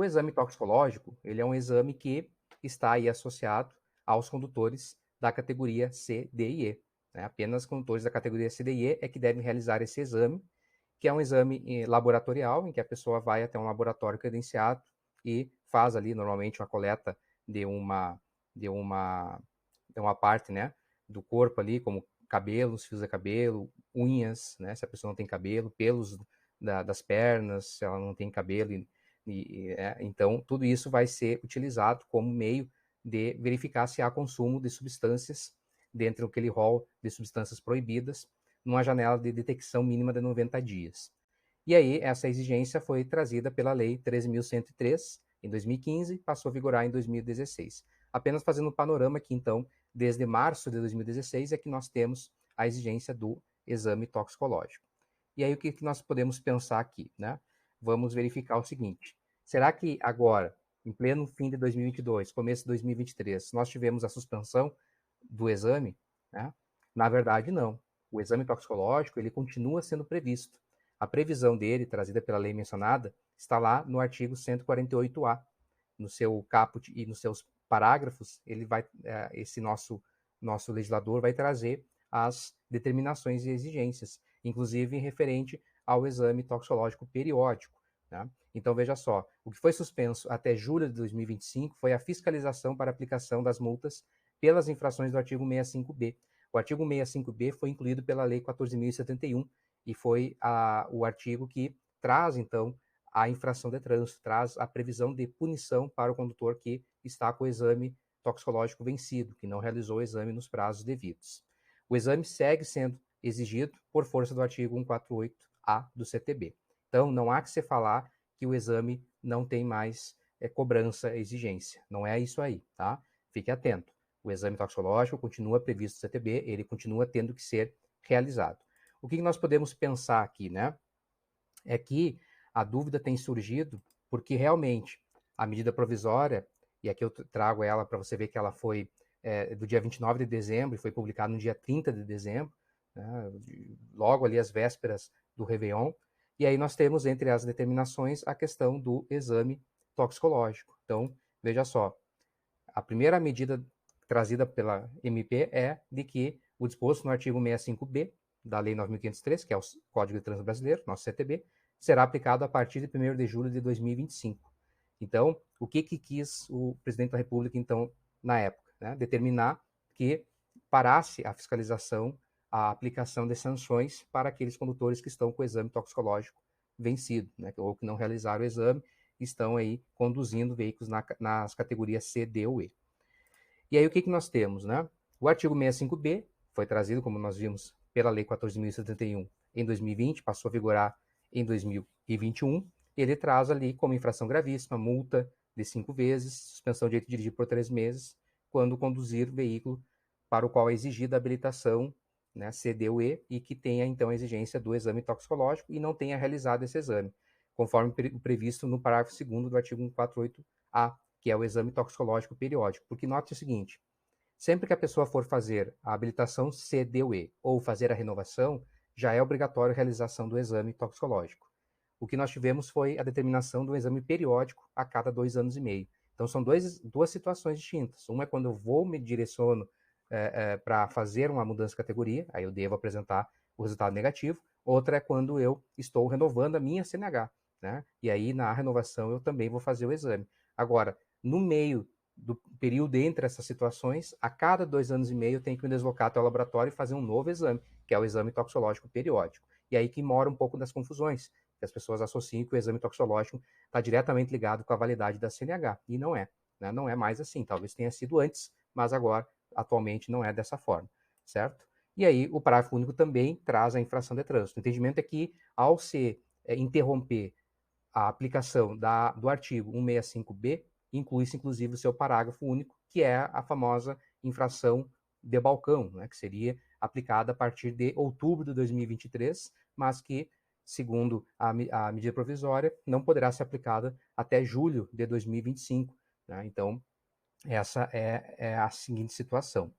O exame toxicológico, ele é um exame que está aí associado aos condutores da categoria C, D e E. Né? Apenas condutores da categoria C, D e E é que devem realizar esse exame, que é um exame laboratorial, em que a pessoa vai até um laboratório credenciado e faz ali, normalmente, uma coleta de uma, de uma, de uma parte, né, do corpo ali, como cabelos, fios de cabelo, unhas, né, se a pessoa não tem cabelo, pelos das pernas, se ela não tem cabelo. Então, tudo isso vai ser utilizado como meio de verificar se há consumo de substâncias dentro daquele rol de substâncias proibidas, numa janela de detecção mínima de 90 dias. E aí, essa exigência foi trazida pela Lei 13.103, em 2015, passou a vigorar em 2016. Apenas fazendo um panorama aqui, então, desde março de 2016 é que nós temos a exigência do exame toxicológico. E aí, o que nós podemos pensar aqui, né? Vamos verificar o seguinte: será que agora, em pleno fim de 2022, começo de 2023, nós tivemos a suspensão do exame? Né? Na verdade, não. O exame toxicológico, ele continua sendo previsto. A previsão dele, trazida pela lei mencionada, está lá no artigo 148A. No seu caput e nos seus parágrafos, ele vai, esse nosso legislador vai trazer as determinações e exigências, inclusive referente ao exame toxicológico periódico. Né? Então, veja só, o que foi suspenso até julho de 2025 foi a fiscalização para aplicação das multas pelas infrações do artigo 65B. O artigo 65B foi incluído pela Lei 14.071 e foi o artigo que traz, então, a infração de trânsito, traz a previsão de punição para o condutor que está com o exame toxicológico vencido, que não realizou o exame nos prazos devidos. O exame segue sendo exigido por força do artigo 148A do CTB. Então, não há que se falar que o exame não tem mais cobrança, exigência. Não é isso aí, tá? Fique atento. O exame toxicológico continua previsto no CTB, ele continua tendo que ser realizado. O que nós podemos pensar aqui, né? É que a dúvida tem surgido porque realmente a medida provisória, e aqui eu trago ela para você ver que ela foi do dia 29 de dezembro e foi publicada no dia 30 de dezembro, né, logo ali às vésperas do Réveillon, e aí nós temos entre as determinações a questão do exame toxicológico. Então, veja só, a primeira medida trazida pela MP é de que o disposto no artigo 65B da Lei 9.503, que é o Código de Trânsito Brasileiro, nosso CTB, será aplicado a partir de 1º de julho de 2025. Então, o que quis o presidente da República, então, na época? Né? Determinar que parasse a fiscalização, a aplicação de sanções para aqueles condutores que estão com o exame toxicológico vencido, né? Ou que não realizaram o exame, estão aí conduzindo veículos nas categorias C, D ou E. E aí o que nós temos, né? O artigo 65B foi trazido, como nós vimos, pela Lei 14.071 em 2020, passou a vigorar em 2021. Ele traz ali como infração gravíssima, multa de 5 vezes, suspensão de direito de dirigir por 3 meses, quando conduzir veículo para o qual é exigida a habilitação, né, C, D ou E, e que tenha então a exigência do exame toxicológico e não tenha realizado esse exame, conforme o previsto no parágrafo 2º do artigo 148A, que é o exame toxicológico periódico. Porque note o seguinte: sempre que a pessoa for fazer a habilitação C, D ou E ou fazer a renovação, já é obrigatório a realização do exame toxicológico. O que nós tivemos foi a determinação do exame periódico a cada 2 anos e meio. Então, são duas situações distintas. Uma é quando eu me direciono para fazer uma mudança de categoria, aí eu devo apresentar o resultado negativo. Outra é quando eu estou renovando a minha CNH, né? E aí, na renovação, eu também vou fazer o exame. Agora, no meio do período entre essas situações, a cada 2 anos e meio eu tenho que me deslocar até o laboratório e fazer um novo exame, que é o exame toxicológico periódico. E aí que mora um pouco das confusões, que as pessoas associam que o exame toxicológico está diretamente ligado com a validade da CNH, e não é, né? Não é mais assim, talvez tenha sido antes, mas agora, atualmente, não é dessa forma, certo? E aí o parágrafo único também traz a infração de trânsito. O entendimento é que, ao se interromper a aplicação do artigo 165B, inclui-se inclusive o seu parágrafo único, que é a famosa infração de balcão, né, que seria aplicada a partir de outubro de 2023, mas que, segundo a medida provisória, não poderá ser aplicada até julho de 2025. Né? Então, essa é a seguinte situação.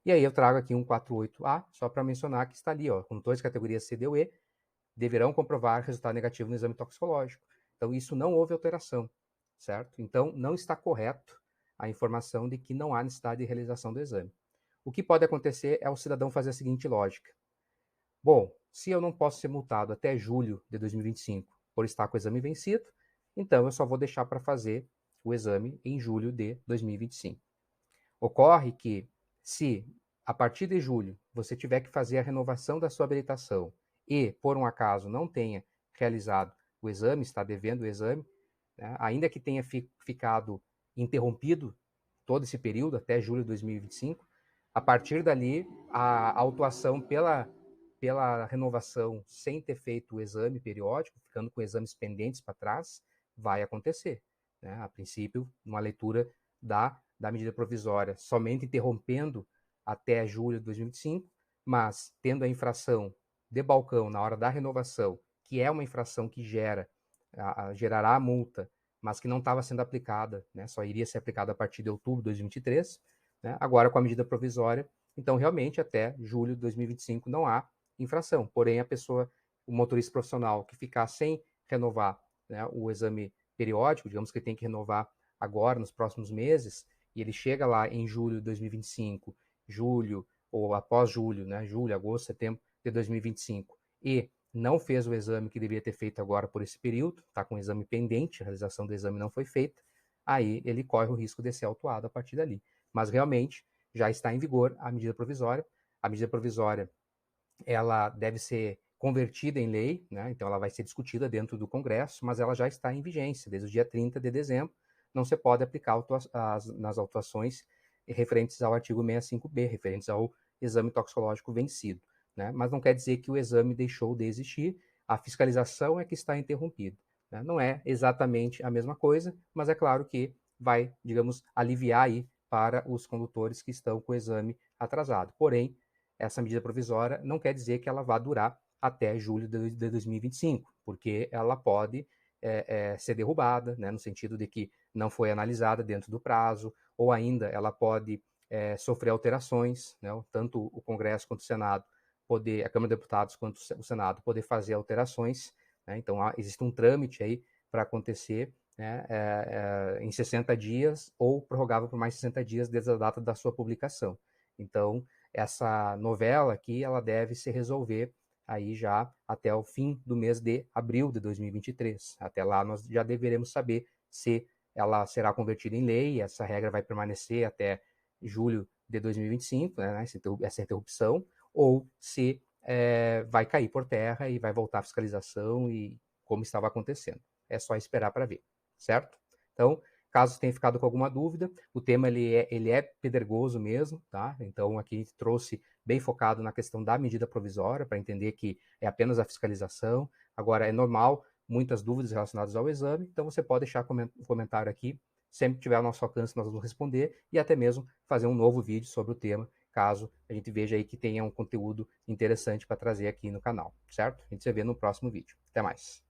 E aí eu trago aqui um 48A, só para mencionar que está ali, ó, condutores de categoria C, D ou E, deverão comprovar resultado negativo no exame toxicológico. Então, isso não houve alteração. certo? Então, não está correto a informação de que não há necessidade de realização do exame. O que pode acontecer é o cidadão fazer a seguinte lógica: bom, se eu não posso ser multado até julho de 2025 por estar com o exame vencido, então eu só vou deixar para fazer o exame em julho de 2025. Ocorre que, se a partir de julho você tiver que fazer a renovação da sua habilitação e, por um acaso, não tenha realizado o exame, está devendo o exame, né, ainda que tenha ficado interrompido todo esse período, até julho de 2025, a partir dali, a autuação pela renovação sem ter feito o exame periódico, ficando com exames pendentes para trás, vai acontecer. Né? A princípio, uma leitura da medida provisória somente interrompendo até julho de 2025, mas tendo a infração de balcão na hora da renovação, que é uma infração que gerará a multa, mas que não estava sendo aplicada, né? Só iria ser aplicada a partir de outubro de 2023, né? Agora com a medida provisória, então realmente até julho de 2025 não há infração. Porém, o motorista profissional que ficar sem renovar, né, o exame periódico, digamos que ele tem que renovar agora, nos próximos meses, e ele chega lá em julho de 2025, julho, ou após julho, né, julho, agosto, setembro de 2025, e não fez o exame que deveria ter feito agora por esse período, está com o exame pendente, a realização do exame não foi feita, aí ele corre o risco de ser autuado a partir dali. Mas realmente já está em vigor a medida provisória. A medida provisória, ela deve ser convertida em lei, né? Então ela vai ser discutida dentro do Congresso, mas ela já está em vigência desde o dia 30 de dezembro. Não se pode aplicar nas autuações referentes ao artigo 65B, referentes ao exame toxicológico vencido. Né? Mas não quer dizer que o exame deixou de existir, a fiscalização é que está interrompida. Né? Não é exatamente a mesma coisa, mas é claro que vai, digamos, aliviar aí para os condutores que estão com o exame atrasado. Porém, essa medida provisória não quer dizer que ela vá durar até julho de 2025, porque ela pode ser derrubada, né, no sentido de que não foi analisada dentro do prazo, ou ainda ela pode sofrer alterações, né, tanto o Congresso quanto o Senado, a Câmara de Deputados quanto o Senado poder fazer alterações, né, então existe um trâmite aí para acontecer, né, em 60 dias ou prorrogável por mais 60 dias desde a data da sua publicação. Então, essa novela aqui, ela deve se resolver aí já até o fim do mês de abril de 2023. Até lá nós já deveremos saber se ela será convertida em lei, essa regra vai permanecer até julho de 2025, né, essa interrupção, ou se vai cair por terra e vai voltar a fiscalização e como estava acontecendo. É só esperar para ver, certo? Então, caso tenha ficado com alguma dúvida, o tema ele é pedregoso mesmo, tá? Então aqui a gente trouxe bem focado na questão da medida provisória, para entender que é apenas a fiscalização. Agora, é normal muitas dúvidas relacionadas ao exame, então você pode deixar um comentário aqui, sempre que tiver ao nosso alcance nós vamos responder, e até mesmo fazer um novo vídeo sobre o tema, caso a gente veja aí que tenha um conteúdo interessante para trazer aqui no canal, certo? A gente se vê no próximo vídeo. Até mais!